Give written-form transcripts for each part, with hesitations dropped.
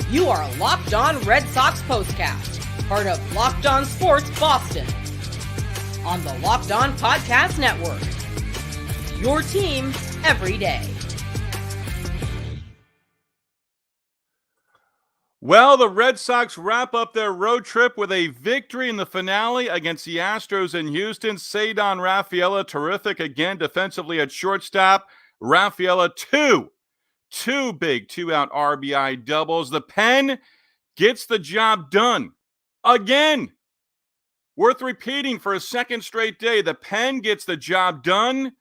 You are Locked On Red Sox POSTCAST, part of Locked On Sports Boston, on the Locked On Podcast Network. Your team every day. Well, the Red Sox wrap up their road trip with a victory in the finale against the Astros in Houston. Ceddanne Rafaela, terrific again defensively at shortstop. Rafaela, two big two-out RBI doubles. The pen gets the job done again. Worth repeating for a second straight day. The pen gets the job done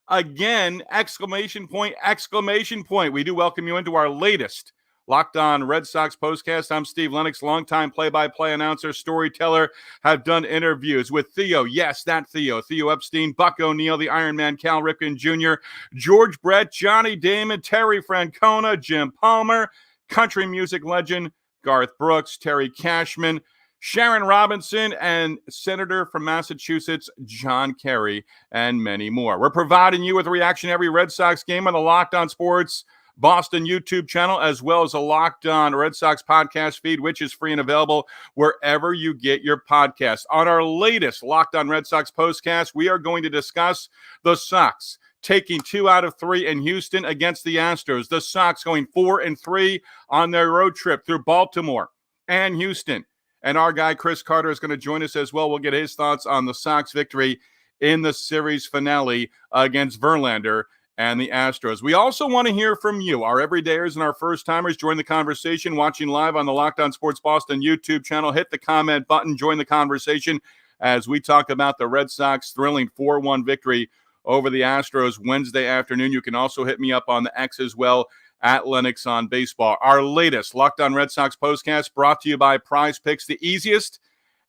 again. Exclamation point, exclamation point. We do welcome you into our latest Locked On Red Sox postcast. I'm Steve Lennox, longtime play-by-play announcer, storyteller. Have done interviews with Theo, yes, that Theo Epstein, Buck O'Neill, the Iron Man, Cal Ripken Jr., George Brett, Johnny Damon, Terry Francona, Jim Palmer, country music legend Garth Brooks, Terry Cashman, Sharon Robinson, and Senator from Massachusetts, John Kerry, and many more. We're providing you with a reaction to every Red Sox game on the Locked On Sports Boston YouTube channel, as well as a Locked On Red Sox podcast feed, which is free and available wherever you get your podcasts. On our latest Locked On Red Sox postcast, we are going to discuss the Sox taking 2 out of 3 in Houston against the Astros. The Sox going 4-3 on their road trip through Baltimore and Houston. And our guy, Chris Carter, is going to join us as well. We'll get his thoughts on the Sox victory in the series finale against Verlander and the Astros. We also want to hear from you, our everydayers and our first-timers. Join the conversation, watching live on the Locked On Sports Boston YouTube channel. Hit the comment button, join the conversation as we talk about the Red Sox thrilling 4-1 victory over the Astros Wednesday afternoon. You can also hit me up on the X as well, at Lennox on Baseball. Our latest Locked On Red Sox postcast brought to you by Prize Picks, the easiest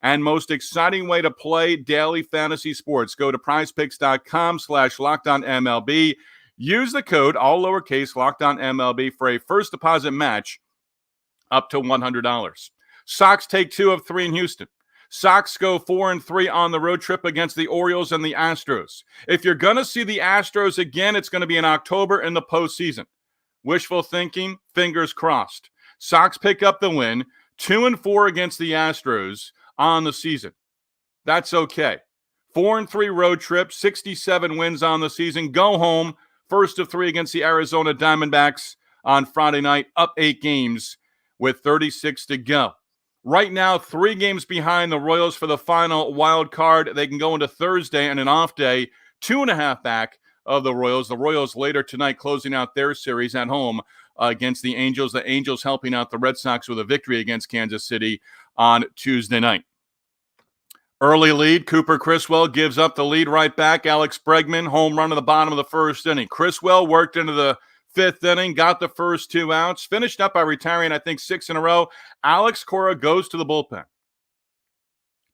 and most exciting way to play daily fantasy sports. Go to prizepicks.com/LockedOnMLB. Use the code, all lowercase, LockedOnMLB for a first deposit match up to $100. Sox take 2 of 3 in Houston. Sox go 4-3 on the road trip against the Orioles and the Astros. If you're going to see the Astros again, it's going to be in October in the postseason. Wishful thinking, fingers crossed. Sox pick up the win, 2-4 against the Astros on the season. That's okay. 4-3 road trip, 67 wins on the season. Go home. First of 3 against the Arizona Diamondbacks on Friday night, up 8 games with 36 to go. Right now, 3 games behind the Royals for the final wild card. They can go into Thursday and an off day, 2.5 back of the Royals. The Royals later tonight closing out their series at home against the Angels. The Angels helping out the Red Sox with a victory against Kansas City on Tuesday night. Early lead, Cooper Criswell gives up the lead right back. Alex Bregman, home run in the bottom of the first inning. Criswell worked into the 5th inning, got the first 2 outs, finished up by retiring, I think, 6 in a row. Alex Cora goes to the bullpen.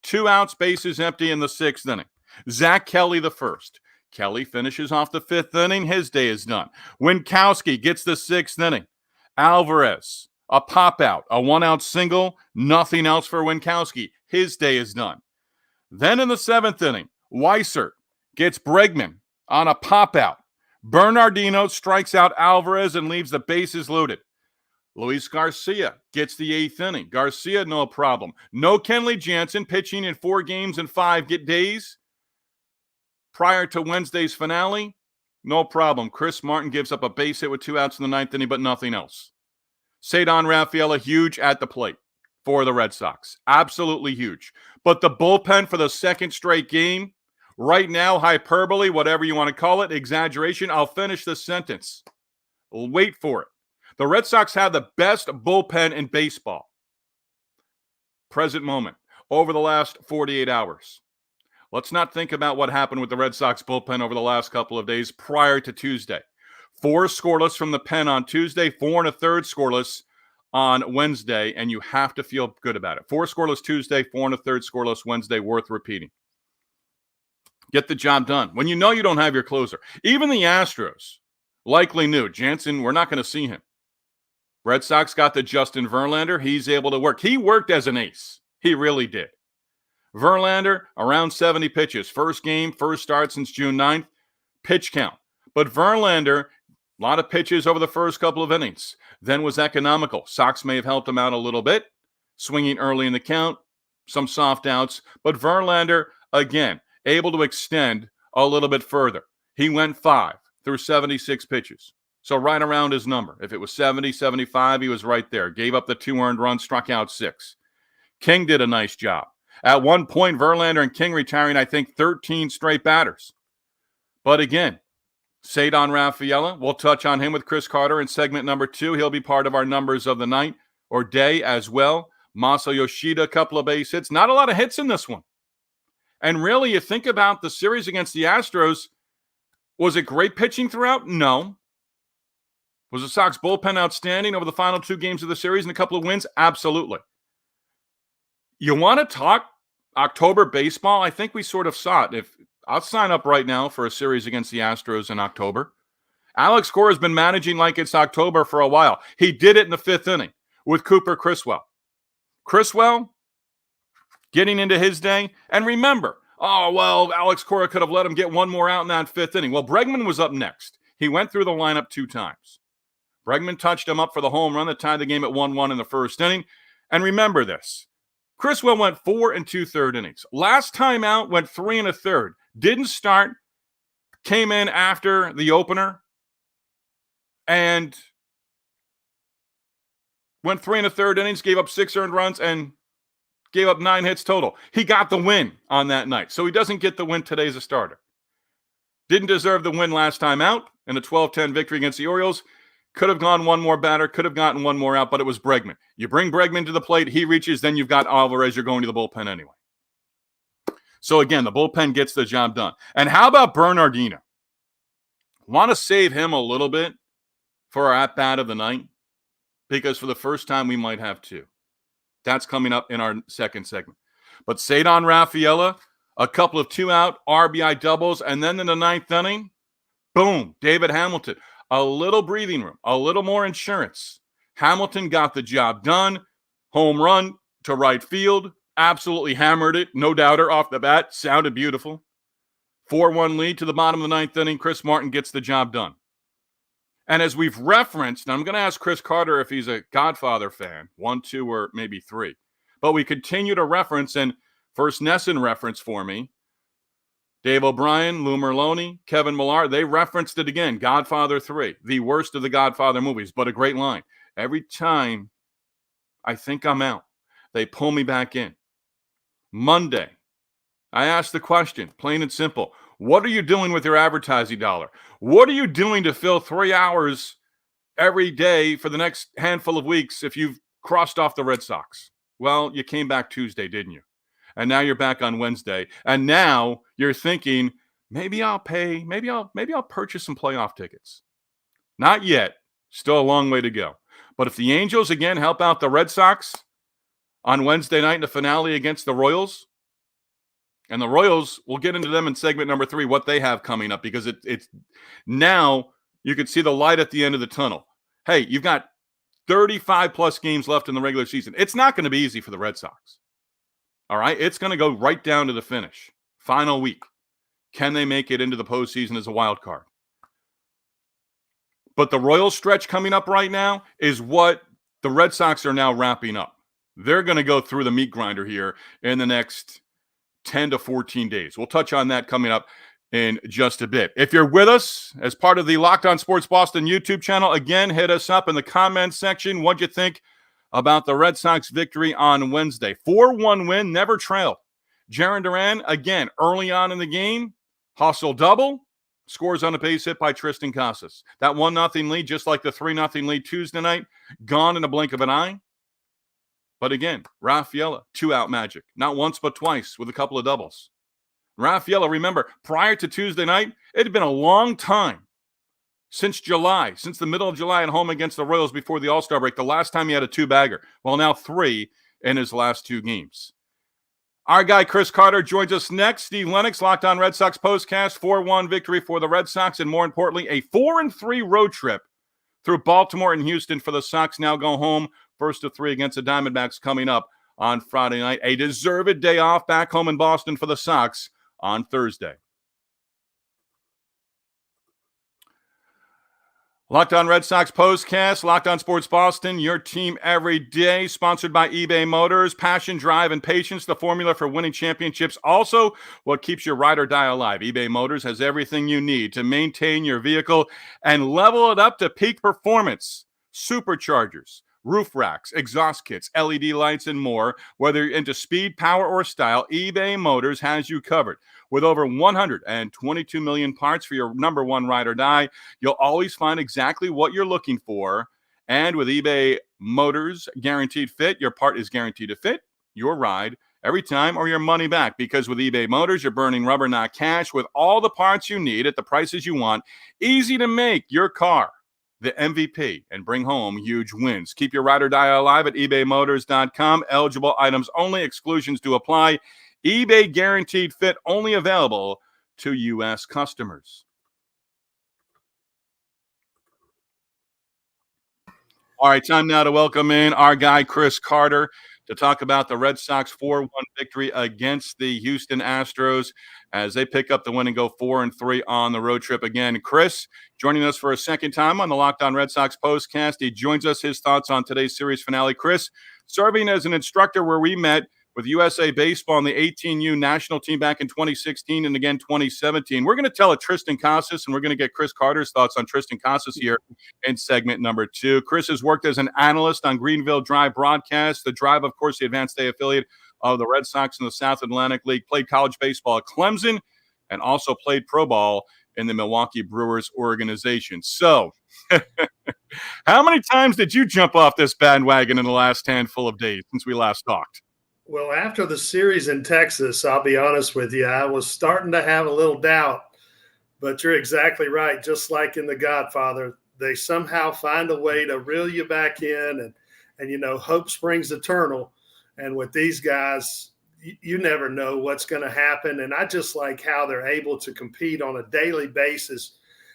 2 outs, bases empty in the 6th inning. Zach Kelly the first. Kelly finishes off the 5th inning. His day is done. Winkowski gets the 6th inning. Alvarez, a pop-out, a 1-out single, nothing else for Winkowski. His day is done. Then in the 7th inning, Weissert gets Bregman on a pop-out. Bernardino strikes out Alvarez and leaves the bases loaded. Luis Garcia gets the 8th inning. Garcia, no problem. No Kenley Jansen pitching in 4 games and 5 days. Prior to Wednesday's finale, no problem. Chris Martin gives up a base hit with 2 outs in the 9th inning, but nothing else. Ceddanne Rafaela, huge at the plate for the Red Sox. Absolutely huge. But the bullpen for the 2nd straight game, right now, hyperbole, whatever you want to call it, exaggeration, I'll finish this sentence. Wait for it. The Red Sox have the best bullpen in baseball. Present moment. Over the last 48 hours. Let's not think about what happened with the Red Sox bullpen over the last couple of days prior to Tuesday. 4 scoreless from the pen on Tuesday, 4 1/3 scoreless on Wednesday, and you have to feel good about it. 4 scoreless Tuesday, 4 1/3 scoreless Wednesday, worth repeating. Get the job done. When you know you don't have your closer. Even the Astros likely knew. Jansen, we're not going to see him. Red Sox got the Justin Verlander. He's able to work. He worked as an ace. He really did. Verlander, around 70 pitches. First game, first start since June 9th. Pitch count. But Verlander A lot of pitches over the first couple of innings. Then was economical. Sox may have helped him out a little bit, swinging early in the count, some soft outs. But Verlander, again, able to extend a little bit further. He went 5 through 76 pitches. So right around his number. If it was 70, 75, he was right there. Gave up the 2 earned runs, struck out 6. King did a nice job. At one point, Verlander and King retiring, I think, 13 straight batters. But again, Ceddanne Rafaela, we'll touch on him with Chris Carter in segment number 2. He'll be part of our numbers of the night or day as well. Masa Yoshida, a couple of base hits. Not a lot of hits in this one. And really, you think about the series against the Astros, was it great pitching throughout? No. Was the Sox bullpen outstanding over the final 2 games of the series and a couple of wins? Absolutely. You want to talk October baseball? I think we sort of saw it. I'll sign up right now for a series against the Astros in October. Alex Cora has been managing like it's October for a while. He did it in the 5th inning with Cooper Criswell. Criswell getting into his day. And remember, Alex Cora could have let him get one more out in that 5th inning. Well, Bregman was up next. He went through the lineup 2 times. Bregman touched him up for the home run that tied the game at 1-1 in the 1st inning. And remember this. Criswell went 4 2/3 innings. Last time out, went 3 1/3. Didn't start, came in after the opener, and went 3 1/3 innings, gave up 6 earned runs, and gave up 9 hits total. He got the win on that night, so he doesn't get the win today as a starter. Didn't deserve the win last time out in a 12-10 victory against the Orioles. Could have gone one more batter, could have gotten one more out, but it was Bregman. You bring Bregman to the plate, he reaches, then you've got Alvarez, you're going to the bullpen anyway. So again, the bullpen gets the job done. And how about Bernardino? Want to save him a little bit for our at-bat of the night? Because for the first time, we might have 2. That's coming up in our second segment. But Ceddanne Rafaela, a couple of 2-out RBI doubles, and then in the 9th inning, boom, David Hamilton. A little breathing room, a little more insurance. Hamilton got the job done. Home run to right field. Absolutely hammered it. No doubter off the bat. Sounded beautiful. 4-1 lead to the bottom of the 9th inning. Chris Martin gets the job done. And as we've referenced, and I'm going to ask Chris Carter if he's a Godfather fan, 1, 2, or maybe 3. But we continue to reference, and First Nesson reference for me, Dave O'Brien, Lou Merloni, Kevin Millar, they referenced it again. Godfather 3, the worst of the Godfather movies, but a great line. Every time I think I'm out, they pull me back in. Monday, I asked the question, plain and simple. What are you doing with your advertising dollar? What are you doing to fill 3 hours every day for the next handful of weeks if you've crossed off the Red Sox? Well, you came back Tuesday, didn't you? And now you're back on Wednesday. And now you're thinking, maybe I'll purchase some playoff tickets. Not yet. Still a long way to go. But if the Angels again help out the Red Sox on Wednesday night in the finale against the Royals, and the Royals, we'll get into them in segment number 3, what they have coming up, because it's now you can see the light at the end of the tunnel. Hey, you've got 35-plus games left in the regular season. It's not going to be easy for the Red Sox. All right, it's going to go right down to the finish. Final week. Can they make it into the postseason as a wild card? But the Royals stretch coming up right now is what the Red Sox are now wrapping up. They're going to go through the meat grinder here in the next 10 to 14 days. We'll touch on that coming up in just a bit. If you're with us as part of the Locked On Sports Boston YouTube channel, again, hit us up in the comments section. What'd you think about the Red Sox victory on Wednesday? 4-1 win, never trailed. Jarren Duran, again, early on in the game, hustle double, scores on a base hit by Tristan Casas. That 1-0 lead, just like the 3-0 lead Tuesday night, gone in a blink of an eye. But again, Rafaela, 2-out magic. Not once, but twice with a couple of doubles. Rafaela, remember, prior to Tuesday night, it had been a long time since July, since the middle of July at home against the Royals before the All-Star break. The last time he had a 2-bagger. Well, now 3 in his last 2 games. Our guy Chris Carter joins us next. Steve Lennox, Locked On Red Sox postcast, 4-1 victory for the Red Sox, and more importantly, a 4-3 road trip through Baltimore and Houston for the Sox. Now go home, first of 3 against the Diamondbacks coming up on Friday night. A deserved day off back home in Boston for the Sox on Thursday. Locked On Red Sox postcast, Locked On Sports Boston, your team every day, sponsored by eBay Motors. Passion, drive, and patience, the formula for winning championships. Also, what keeps your ride or die alive. eBay Motors has everything you need to maintain your vehicle and level it up to peak performance. Superchargers, roof racks, exhaust kits, LED lights, and more. Whether you're into speed, power, or style, eBay Motors has you covered. With over 122 million parts for your number one ride or die, you'll always find exactly what you're looking for. And with eBay Motors Guaranteed Fit, your part is guaranteed to fit your ride every time or your money back. Because with eBay Motors, you're burning rubber, not cash, with all the parts you need at the prices you want. Easy to make your car the MVP and bring home huge wins. Keep your ride or die alive at ebaymotors.com. Eligible items only. Exclusions do apply. eBay Guaranteed Fit only available to U.S. customers. All right, time now to welcome in our guy, Chris Carter, to talk about the Red Sox 4-1 victory against the Houston Astros as they pick up the win and go 4-3 on the road trip again. Chris, joining us for a second time on the Locked On Red Sox postcast. He joins us, his thoughts on today's series finale. Chris, serving as an instructor where we met with USA Baseball and the 18U national team back in 2016 and again 2017. We're going to tell it Triston Casas, and we're going to get Chris Carter's thoughts on Triston Casas here in segment number 2. Chris has worked as an analyst on Greenville Drive broadcast. The Drive, of course, the Advanced Day affiliate of the Red Sox in the South Atlantic League, played college baseball at Clemson, and also played pro ball in the Milwaukee Brewers organization. So, how many times did you jump off this bandwagon in the last handful of days since we last talked? Well, after the series in Texas, I'll be honest with you, I was starting to have a little doubt. But you're exactly right. Just like in The Godfather, they somehow find a way to reel you back in, and you know, hope springs eternal. And with these guys, you never know what's going to happen. And I just like how they're able to compete on a daily basis.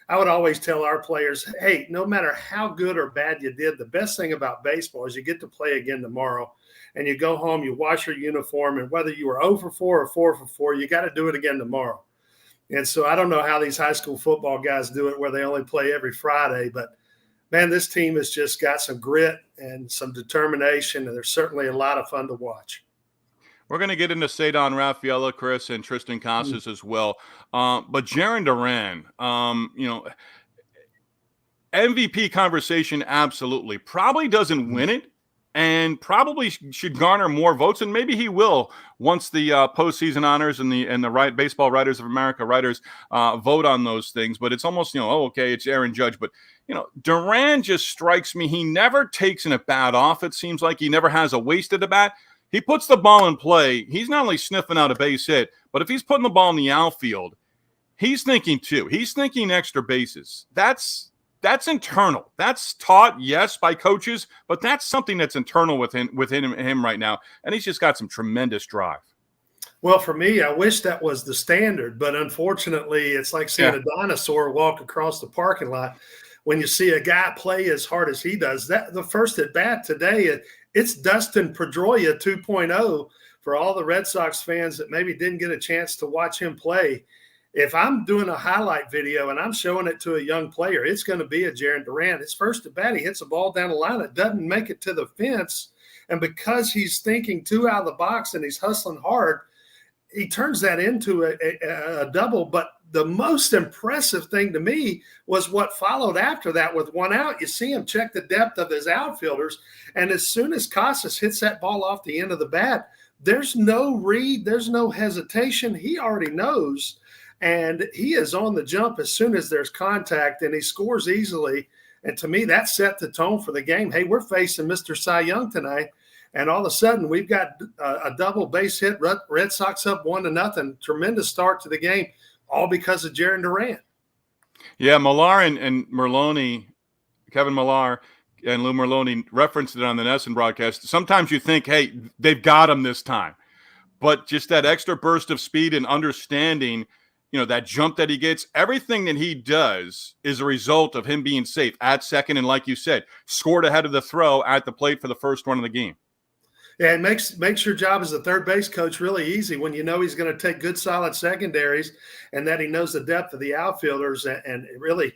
I would always tell our players, hey, no matter how good or bad you did, the best thing about baseball is you get to play again tomorrow. And you go home, you wash your uniform, and whether you were 0 for 4 or 4 for 4, you got to do it again tomorrow. And so I don't know how these high school football guys do it where they only play every Friday. But, man, this team has just got some grit and some determination, and they're certainly a lot of fun to watch. We're going to get into Ceddanne Rafaela, Chris, and Triston Casas as well. But Jarren Duran, MVP conversation, absolutely. Probably doesn't win it, and probably should garner more votes, and maybe he will once the postseason honors and the Baseball Writers of America writers vote on those things. But it's almost, okay, it's Aaron Judge. But, Duran just strikes me. He never takes an at-bat off, it seems like. He never has a wasted at-bat. He puts the ball in play. He's not only sniffing out a base hit, but if he's putting the ball in the outfield, he's thinking too. He's thinking extra bases. That's internal. That's taught, yes, by coaches, but that's something that's internal within him right now. And he's just got some tremendous drive. Well, for me, I wish that was the standard, but unfortunately, it's like seeing a dinosaur walk across the parking lot. When you see a guy play as hard as he does, that the first at bat today, it's Dustin Pedroia 2.0 for all the Red Sox fans that maybe didn't get a chance to watch him play. If I'm doing a highlight video and I'm showing it to a young player, it's going to be a Jarren Duran. His first at bat, he hits a ball down the line. It doesn't make it to the fence. And because he's thinking 2 out of the box and he's hustling hard, he turns that into a double. But the most impressive thing to me was what followed after that with 1 out. You see him check the depth of his outfielders. And as soon as Casas hits that ball off the end of the bat, there's no read, there's no hesitation. He already knows. And he is on the jump as soon as there's contact, and he scores easily. And to me, that set the tone for the game. Hey, we're facing Mr. Cy Young tonight, and all of a sudden we've got a double base hit, Red Sox up 1-0. Tremendous start to the game, all because of Jarren Duran. Yeah, Millar and Merloni, Kevin Millar and Lou Merloni referenced it on the Nesson broadcast. Sometimes you think, hey, they've got him this time. But just that extra burst of speed and understanding – that jump that he gets, everything that he does is a result of him being safe at second. And like you said, scored ahead of the throw at the plate for the first run of the game. Yeah, it makes your job as a third base coach really easy when you know he's going to take good, solid secondaries and that he knows the depth of the outfielders. And really,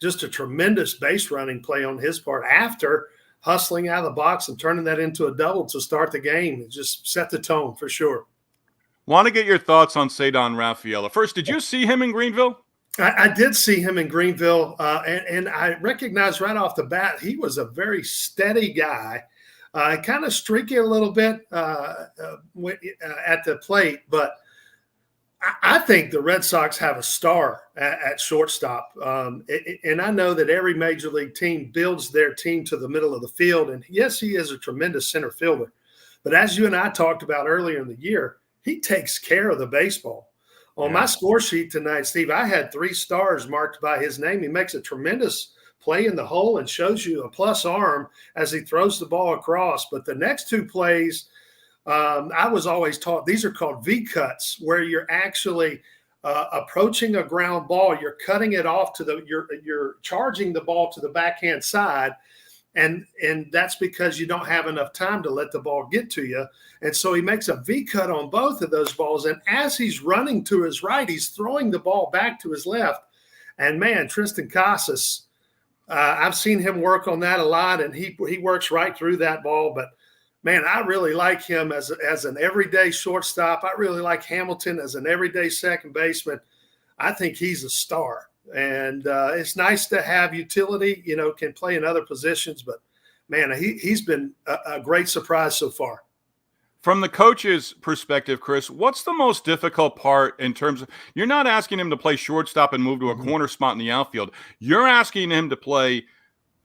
just a tremendous base running play on his part after hustling out of the box and turning that into a double to start the game. It just set the tone for sure. Want to get your thoughts on Ceddanne Rafaela. First, did you see him in Greenville? I did see him in Greenville, and I recognized right off the bat he was a very steady guy, kind of streaky a little bit at the plate, but I think the Red Sox have a star at shortstop, and I know that every major league team builds their team to the middle of the field, and yes, he is a tremendous center fielder, but as you and I talked about earlier in the year, he takes care of the baseball. On my score sheet tonight, Steve, I had 3 stars marked by his name. He makes a tremendous play in the hole and shows you a plus arm as he throws the ball across. But the next 2 plays, I was always taught these are called V-cuts, where you're actually approaching a ground ball. You're cutting it off to you're charging the ball to the backhand side. And that's because you don't have enough time to let the ball get to you. And so he makes a V-cut on both of those balls. And as he's running to his right, he's throwing the ball back to his left. And, man, Tristan Casas, I've seen him work on that a lot, and he works right through that ball. But, man, I really like him as an everyday shortstop. I really like Hamilton as an everyday second baseman. I think he's a star. And it's nice to have utility, can play in other positions. But, man, he's been a great surprise so far. From the coach's perspective, Chris, what's the most difficult part in terms of – you're not asking him to play shortstop and move to a corner spot in the outfield. You're asking him to play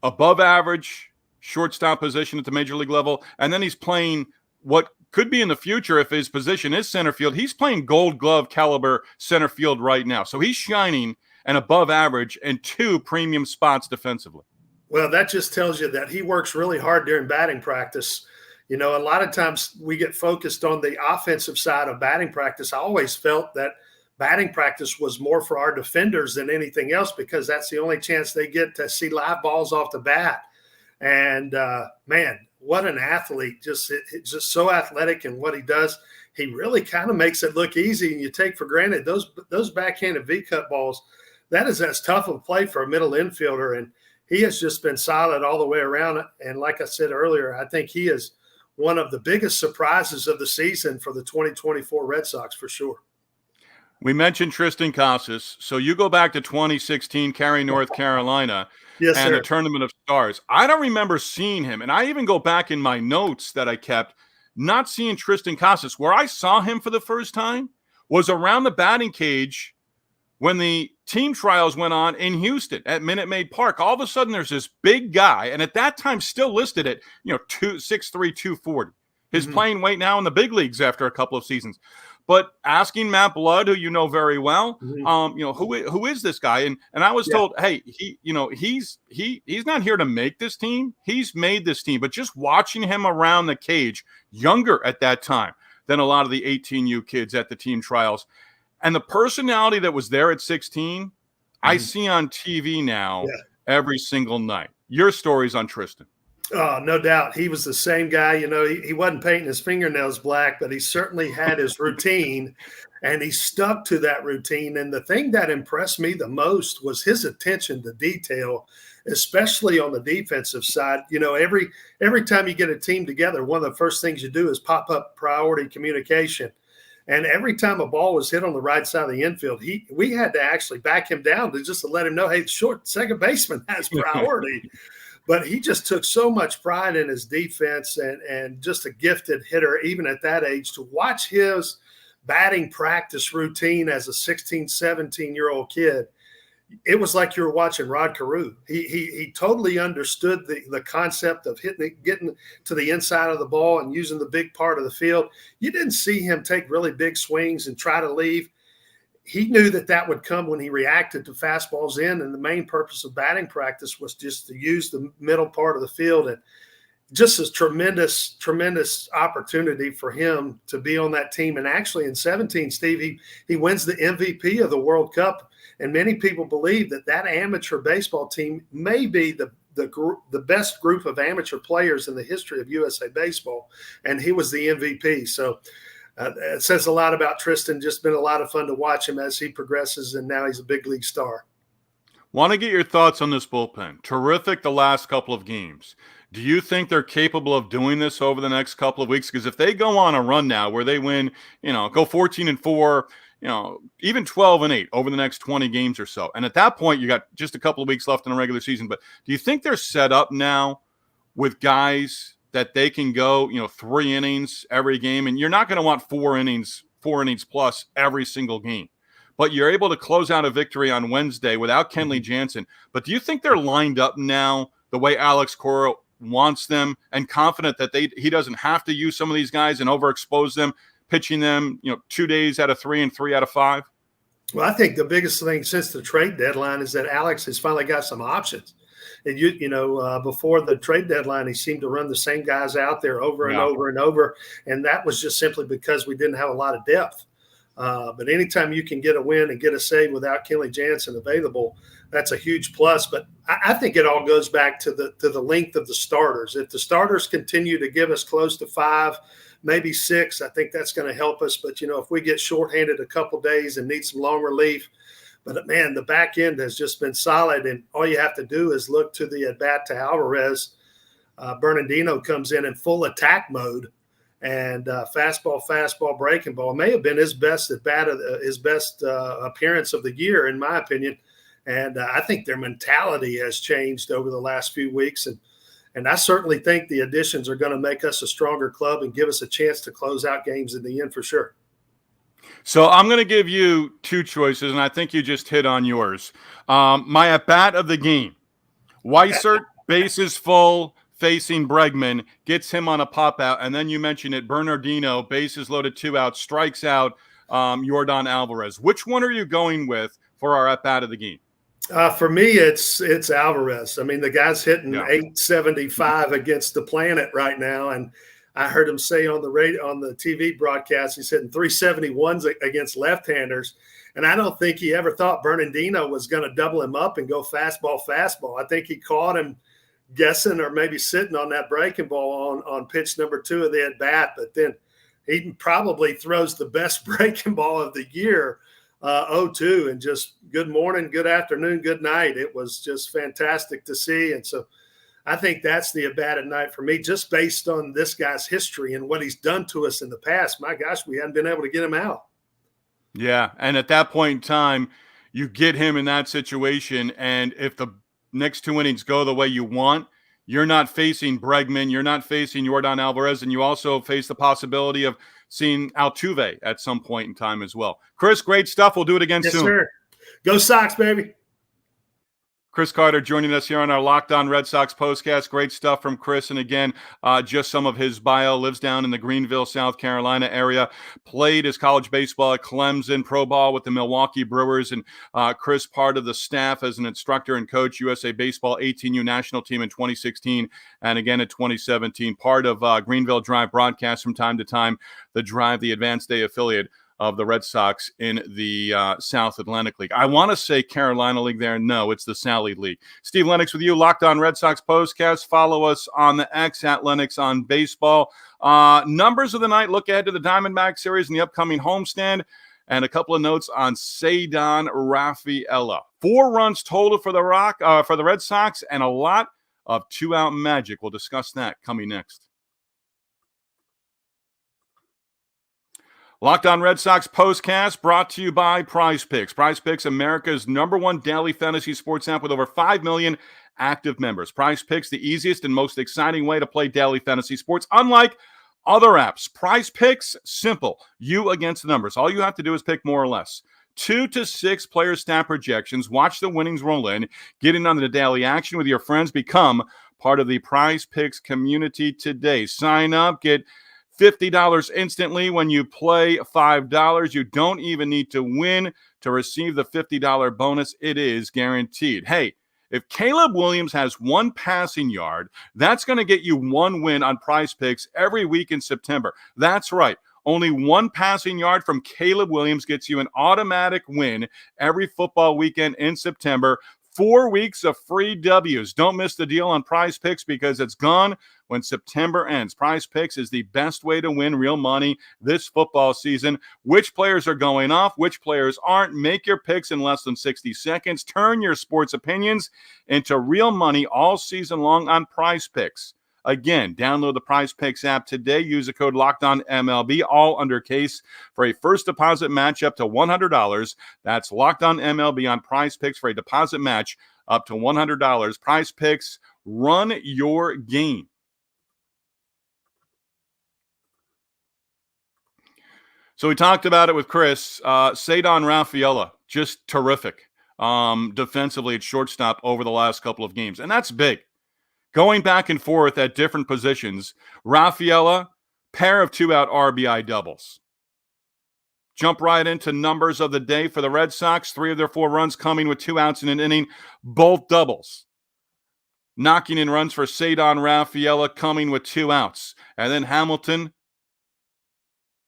above average shortstop position at the major league level, and then he's playing what could be in the future if his position is center field. He's playing gold glove caliber center field right now. So he's shining – and above average and 2 premium spots defensively. Well, that just tells you that he works really hard during batting practice. A lot of times we get focused on the offensive side of batting practice. I always felt that batting practice was more for our defenders than anything else because that's the only chance they get to see live balls off the bat. And, man, what an athlete. Just so athletic in what he does. He really kind of makes it look easy, and you take for granted those backhanded V-cut balls. That is as tough of a play for a middle infielder, and he has just been solid all the way around. And like I said earlier, I think he is one of the biggest surprises of the season for the 2024 Red Sox for sure. We mentioned Tristan Casas. So you go back to 2016, Cary, North Carolina, yes, and sir. the Tournament of Stars. I don't remember seeing him, and I even go back in my notes that I kept, not seeing Tristan Casas. Where I saw him for the first time was around the batting cage when the team trials went on in Houston at Minute Maid Park. All of a sudden, there's this big guy, and at that time, still listed at 6'3", 240. His playing weight now in the big leagues after a couple of seasons. But asking Matt Blood, who you know very well, who is this guy? And I was told, hey, he's not here to make this team. He's made this team. But just watching him around the cage, younger at that time than a lot of the 18U kids at the team trials. And the personality that was there at 16, I see on TV now every single night. Your stories on Tristan. Oh, no doubt. He was the same guy. He wasn't painting his fingernails black, but he certainly had his routine, and he stuck to that routine. And the thing that impressed me the most was his attention to detail, especially on the defensive side. Every time you get a team together, one of the first things you do is pop up priority communication. And every time a ball was hit on the right side of the infield, we had to actually back him down to let him know, hey, short second baseman has priority. But he just took so much pride in his defense and just a gifted hitter, even at that age. To watch his batting practice routine as a 16, 17-year-old kid, it was like you were watching Rod Carew. He totally understood the concept of getting to the inside of the ball and using the big part of the field. You didn't see him take really big swings and try to leave. He knew that would come when he reacted to fastballs in, and the main purpose of batting practice was just to use the middle part of the field. And just a tremendous, tremendous opportunity for him to be on that team. And actually in 17, Steve, he wins the MVP of the World Cup. And many people believe that amateur baseball team may be the best group of amateur players in the history of USA baseball. And he was the MVP. So it says a lot about Tristan. Just been a lot of fun to watch him as he progresses, and now he's a big league star. Want to get your thoughts on this bullpen. Terrific the last couple of games. Do you think they're capable of doing this over the next couple of weeks? Because if they go on a run now where they win, go 14-4, even 12-8 over the next 20 games or so. And at that point, you got just a couple of weeks left in the regular season. But do you think they're set up now with guys that they can go, 3 innings every game? And you're not going to want 4 innings plus every single game. But you're able to close out a victory on Wednesday without Kenley Jansen. But do you think they're lined up now the way Alex Cora wants them and confident that he doesn't have to use some of these guys and overexpose them, pitching them, 2 days out of 3 and 3 out of 5? Well, I think the biggest thing since the trade deadline is that Alex has finally got some options. And before the trade deadline, he seemed to run the same guys out there over and over and over. And that was just simply because we didn't have a lot of depth. But anytime you can get a win and get a save without Kenley Jansen available, that's a huge plus. But I think it all goes back to the length of the starters. If the starters continue to give us close to 5, maybe 6, I think that's going to help us. But, if we get shorthanded a couple days and need some long relief, but, man, the back end has just been solid. And all you have to do is look to the at-bat to Alvarez. Bernardino comes in full attack mode. And fastball, breaking ball. It may have been his best at-bat, his best appearance of the year, in my opinion. And I think their mentality has changed over the last few weeks. And I certainly think the additions are going to make us a stronger club and give us a chance to close out games in the end for sure. So I'm going to give you 2 choices, and I think you just hit on yours. My at-bat of the game, Weissert, bases full, facing Bregman, gets him on a pop-out, and then you mentioned it, Bernardino, bases loaded, 2 outs, strikes out Yordan Alvarez. Which one are you going with for our at-bat of the game? For me, it's Alvarez. I mean, the guy's hitting 875 against the planet right now, and I heard him say on the TV broadcast, he's hitting 371s against left-handers, and I don't think he ever thought Bernardino was going to double him up and go fastball. I think he caught him guessing or maybe sitting on that breaking ball on pitch number 2 of the at-bat, but then he probably throws the best breaking ball of the year, 0-2, and just good morning, good afternoon, good night. It was just fantastic to see. And so I think that's the at-bat at night for me, just based on this guy's history and what he's done to us in the past. My gosh, we hadn't been able to get him out. Yeah, and at that point in time, you get him in that situation, and if the next 2 innings go the way you want, you're not facing Bregman, you're not facing Yordan Alvarez, and you also face the possibility of seeing Altuve at some point in time as well. Chris, great stuff. We'll do it again soon. Yes, sir. Go Sox, baby. Chris Carter joining us here on our Locked On Red Sox postcast. Great stuff from Chris. And again, just some of his bio. Lives down in the Greenville, South Carolina area. Played his college baseball at Clemson, pro ball with the Milwaukee Brewers. And Chris, part of the staff as an instructor and coach, USA Baseball 18U national team in 2016. And again in 2017, part of Greenville Drive broadcast from time to time. The Drive, the Advanced Day affiliate of the Red Sox in the South Atlantic League. I want to say Carolina League there. No, it's the Sally League. Steve Lennox with you, Locked On Red Sox postcast. Follow us on the X at Lennox on baseball. Numbers of the night, look ahead to the Diamondback series and the upcoming homestand, and a couple of notes on Ceddanne Rafaela. 4 runs total for the Red Sox and a lot of 2-out magic. We'll discuss that coming next. Locked On Red Sox postcast brought to you by Prize Picks. Prize Picks, America's #1 daily fantasy sports app with over 5 million active members. Prize Picks, the easiest and most exciting way to play daily fantasy sports. Unlike other apps, Prize Picks, simple. You against the numbers. All you have to do is pick more or less. 2 to 6 player stat projections. Watch the winnings roll in. Get in on the daily action with your friends. Become part of the Prize Picks community today. Sign up. Get $50 instantly when you play $5. You don't even need to win to receive the $50 bonus. It is guaranteed. Hey, if Caleb Williams has 1 passing yard, that's going to get you 1 win on Prize Picks every week in September. That's right. Only 1 passing yard from Caleb Williams gets you an automatic win every football weekend in September. 4 weeks of free W's. Don't miss the deal on Prize Picks because it's gone when September ends. Prize Picks is the best way to win real money this football season. Which players are going off? Which players aren't? Make your picks in less than 60 seconds. Turn your sports opinions into real money all season long on Prize Picks. Again, download the Prize Picks app today. Use the code LOCKEDONMLB, all undercase, for a first deposit match up to $100. That's LOCKEDONMLB on Prize Picks for a deposit match up to $100. Prize Picks, run your game. So we talked about it with Chris. Ceddanne Rafaela, just terrific defensively at shortstop over the last couple of games. And that's big. Going back and forth at different positions. Rafaela, pair of 2-out RBI doubles. Jump right into numbers of the day for the Red Sox. 3 of their 4 runs coming with 2 outs in an inning, both doubles. Knocking in runs for Ceddanne Rafaela, coming with 2 outs. And then Hamilton,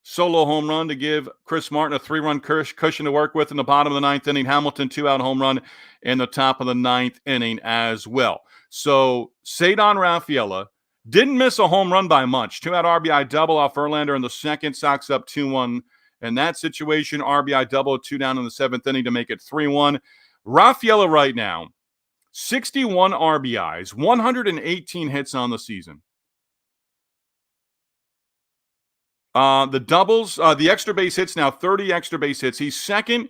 solo home run to give Chris Martin a 3-run cushion to work with in the bottom of the 9th inning. Hamilton, 2-out home run in the top of the 9th inning as well. So Ceddanne Rafaela didn't miss a home run by much. 2-out RBI double off Verlander in the second. Sox up 2-1 in that situation. RBI double, 2 down in the 7th inning to make it 3-1. Rafaela right now, 61 RBIs, 118 hits on the season. The doubles, the extra base hits now, 30 extra base hits. He's second,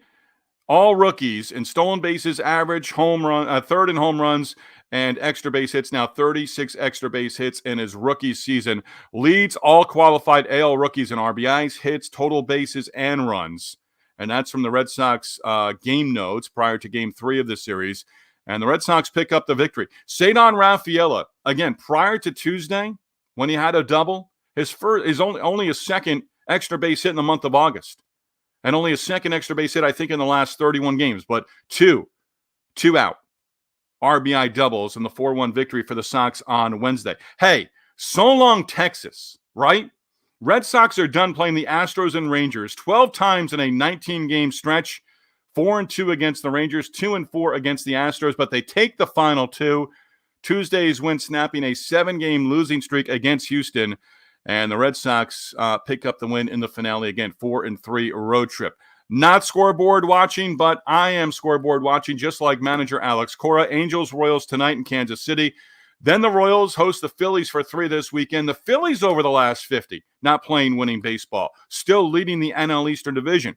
all rookies, in stolen bases average, home run, third in home runs, and extra base hits now, 36 extra base hits in his rookie season. Leads all qualified AL rookies in RBIs, hits, total bases, and runs. And that's from the Red Sox game notes prior to Game 3 of the series. And the Red Sox pick up the victory. Ceddanne Rafaela, again, prior to Tuesday, when he had a double, his first is only his second extra base hit in the month of August. And only his second extra base hit, I think, in the last 31 games. But 2 out RBI doubles in the 4-1 victory for the Sox on Wednesday. Hey, so long, Texas, right? Red Sox are done playing the Astros and Rangers 12 times in a 19-game stretch. 4-2 against the Rangers, 2-4 against the Astros, but they take the final 2. Tuesday's win snapping a 7-game losing streak against Houston, and the Red Sox pick up the win in the finale again, 4-3 road trip. Not scoreboard watching, but I am scoreboard watching, just like manager Alex Cora. Angels-Royals tonight in Kansas City. Then the Royals host the Phillies for 3 this weekend. The Phillies over the last 50, not playing winning baseball, still leading the NL Eastern Division.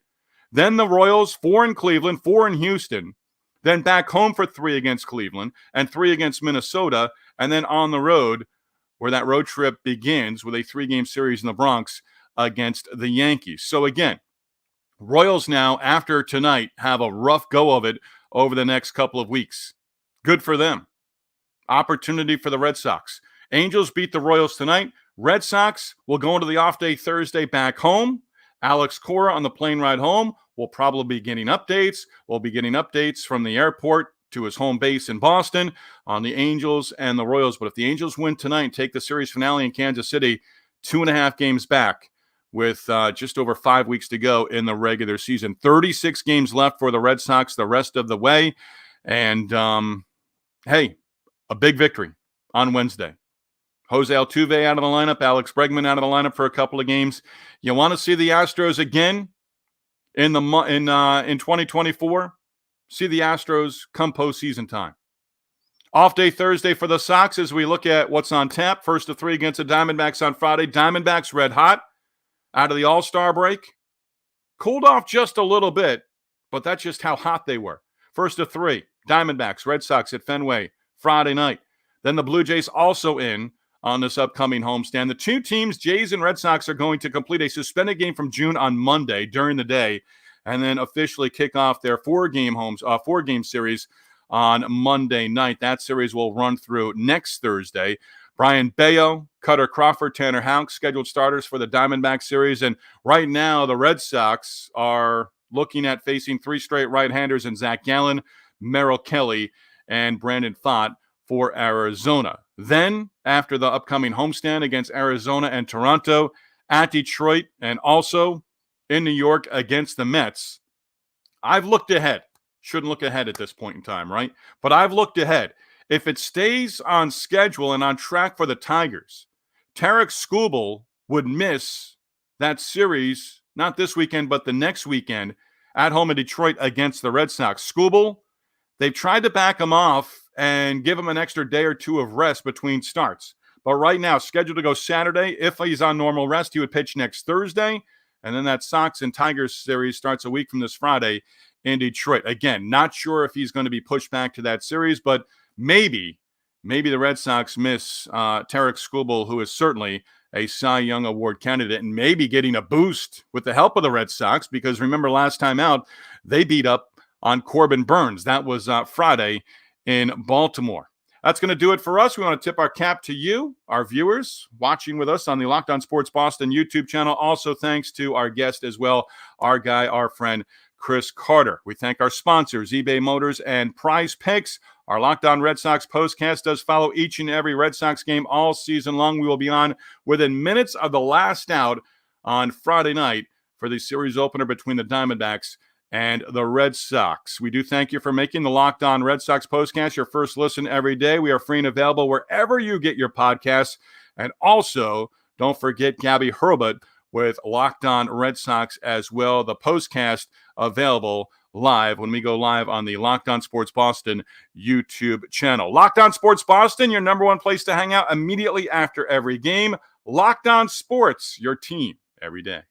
Then the Royals, 4 in Cleveland, 4 in Houston. Then back home for 3 against Cleveland and 3 against Minnesota. And then on the road, where that road trip begins with a 3-game series in the Bronx against the Yankees. So again, Royals now, after tonight, have a rough go of it over the next couple of weeks. Good for them. Opportunity for the Red Sox. Angels beat the Royals tonight. Red Sox will go into the off day Thursday back home. Alex Cora on the plane ride home will probably be getting updates. We'll be getting updates from the airport to his home base in Boston on the Angels and the Royals. But if the Angels win tonight and take the series finale in Kansas City, 2.5 games back with just over 5 weeks to go in the regular season. 36 games left for the Red Sox the rest of the way. And, hey, a big victory on Wednesday. Jose Altuve out of the lineup, Alex Bregman out of the lineup for a couple of games. You want to see the Astros again in 2024? See the Astros come postseason time. Off day Thursday for the Sox as we look at what's on tap. First of 3 against the Diamondbacks on Friday. Diamondbacks red hot out of the All-Star break. Cooled off just a little bit, but that's just how hot they were. First of 3, Diamondbacks, Red Sox at Fenway Friday night. Then the Blue Jays also in on this upcoming homestand. The 2 teams, Jays and Red Sox, are going to complete a suspended game from June on Monday during the day, and then officially kick off their 4-game series on Monday night. That series will run through next Thursday. Brian Bayo, Cutter Crawford, Tanner Houck, scheduled starters for the Diamondback series. And right now, the Red Sox are looking at facing 3 straight right-handers in Zach Gallen, Merrill Kelly, and Brandon Pfaadt for Arizona. Then, after the upcoming homestand against Arizona and Toronto, at Detroit, and also in New York against the Mets, I've looked ahead. Shouldn't look ahead at this point in time, right? But I've looked ahead. If it stays on schedule and on track for the Tigers, Tarek Skubal would miss that series, not this weekend, but the next weekend at home in Detroit against the Red Sox. Skubal, they've tried to back him off and give him an extra day or two of rest between starts. But right now, scheduled to go Saturday. If he's on normal rest, he would pitch next Thursday. And then that Sox and Tigers series starts a week from this Friday in Detroit. Again, not sure if he's going to be pushed back to that series, but maybe the Red Sox miss Tarek Skubal, who is certainly a Cy Young Award candidate, and maybe getting a boost with the help of the Red Sox, because remember last time out, they beat up on Corbin Burns. That was Friday in Baltimore. That's going to do it for us. We want to tip our cap to you, our viewers, watching with us on the Locked On Sports Boston YouTube channel. Also, thanks to our guest as well, our guy, our friend, Chris Carter. We thank our sponsors, eBay Motors and Prize Picks. Our Locked On Red Sox postcast does follow each and every Red Sox game all season long. We will be on within minutes of the last out on Friday night for the series opener between the Diamondbacks and the Red Sox. We do thank you for making the Locked On Red Sox postcast your first listen every day. We are free and available wherever you get your podcasts. And also, don't forget Gabby Hurlbut with Locked On Red Sox as well. The postcast available live when we go live on the Locked On Sports Boston YouTube channel. Locked On Sports Boston, your number one place to hang out immediately after every game. Locked On Sports, your team every day.